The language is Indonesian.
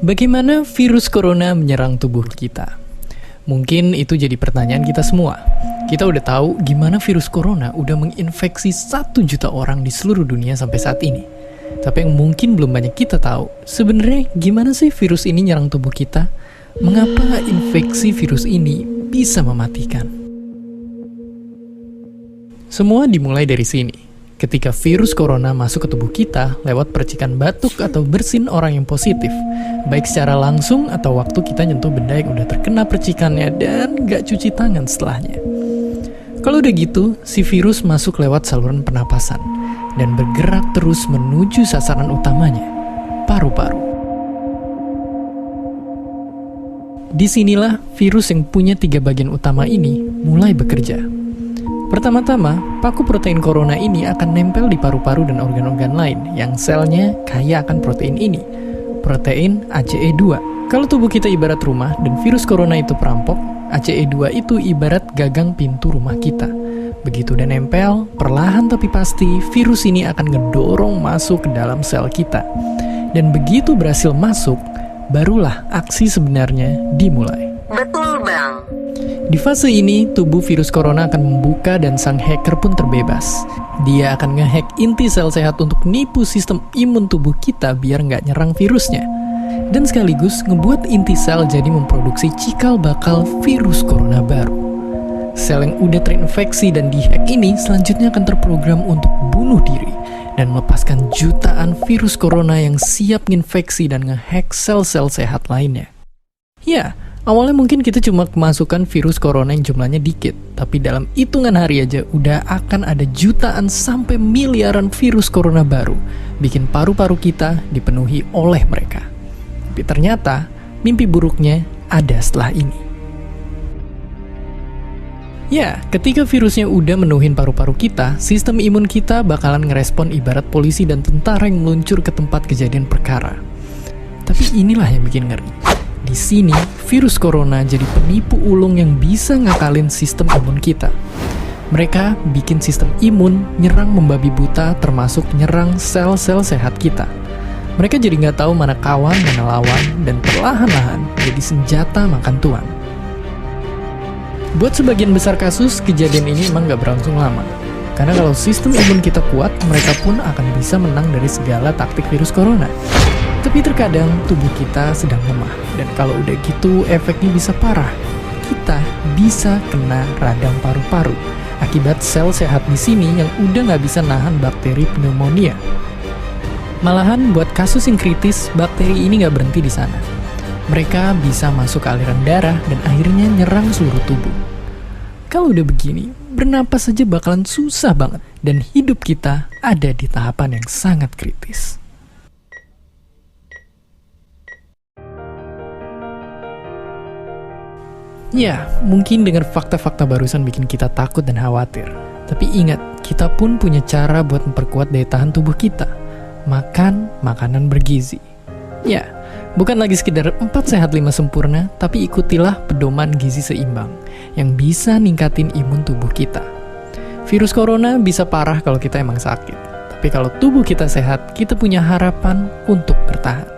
Bagaimana virus corona menyerang tubuh kita? Mungkin itu jadi pertanyaan kita semua. Kita udah tahu gimana virus corona udah menginfeksi 1 juta orang di seluruh dunia sampai saat ini. Tapi yang mungkin belum banyak kita tahu, sebenarnya gimana sih virus ini nyerang tubuh kita? Mengapa infeksi virus ini bisa mematikan? Semua dimulai dari sini. Ketika virus corona masuk ke tubuh kita lewat percikan batuk atau bersin orang yang positif, baik secara langsung atau waktu kita nyentuh benda yang udah terkena percikannya dan gak cuci tangan setelahnya. Kalau udah gitu, si virus masuk lewat saluran pernapasan dan bergerak terus menuju sasaran utamanya, paru-paru. Disinilah virus yang punya 3 bagian utama ini mulai bekerja. Pertama-tama, paku protein corona ini akan nempel di paru-paru dan organ-organ lain yang selnya kaya akan protein ini, protein ACE2. Kalau tubuh kita ibarat rumah dan virus corona itu perampok, ACE2 itu ibarat gagang pintu rumah kita. Begitu udah nempel, perlahan tapi pasti virus ini akan ngedorong masuk ke dalam sel kita. Dan begitu berhasil masuk, barulah aksi sebenarnya dimulai. Betul, Bang. Di fase ini, tubuh virus corona akan membuka dan sang hacker pun terbebas. Dia akan ngehack inti sel sehat untuk nipu sistem imun tubuh kita biar nggak nyerang virusnya. Dan sekaligus ngebuat inti sel jadi memproduksi cikal bakal virus corona baru. Sel yang udah terinfeksi dan dihack ini selanjutnya akan terprogram untuk bunuh diri dan melepaskan jutaan virus corona yang siap nginfeksi dan ngehack sel-sel sehat lainnya. Ya, awalnya mungkin kita cuma kemasukan virus corona yang jumlahnya dikit, tapi dalam hitungan hari aja udah akan ada jutaan sampai miliaran virus corona baru, bikin paru-paru kita dipenuhi oleh mereka. Tapi ternyata, mimpi buruknya ada setelah ini. Ya, ketika virusnya udah menuhin paru-paru kita, sistem imun kita bakalan ngerespon ibarat polisi dan tentara yang meluncur ke tempat kejadian perkara. Tapi inilah yang bikin ngeri. Di sini, virus corona jadi penipu ulung yang bisa ngakalin sistem imun kita. Mereka bikin sistem imun nyerang membabi buta termasuk nyerang sel-sel sehat kita. Mereka jadi nggak tahu mana kawan, mana lawan, dan perlahan-lahan jadi senjata makan tuan. Buat sebagian besar kasus, kejadian ini emang nggak berlangsung lama. Karena kalau sistem imun kita kuat, mereka pun akan bisa menang dari segala taktik virus corona. Tapi terkadang tubuh kita sedang lemah, dan kalau udah gitu efeknya bisa parah. Kita bisa kena radang paru-paru akibat sel sehat di sini yang udah nggak bisa nahan bakteri pneumonia. Malahan buat kasus yang kritis, bakteri ini nggak berhenti di sana. Mereka bisa masuk ke aliran darah dan akhirnya nyerang seluruh tubuh. Kalau udah begini, bernapas saja bakalan susah banget, dan hidup kita ada di tahapan yang sangat kritis. Ya, mungkin dengar fakta-fakta barusan bikin kita takut dan khawatir. Tapi ingat, kita pun punya cara buat memperkuat daya tahan tubuh kita. Makan makanan bergizi. Ya, bukan lagi sekedar 4 sehat 5 sempurna, tapi ikutilah pedoman gizi seimbang yang bisa ningkatin imun tubuh kita. Virus corona bisa parah kalau kita emang sakit. Tapi kalau tubuh kita sehat, kita punya harapan untuk bertahan.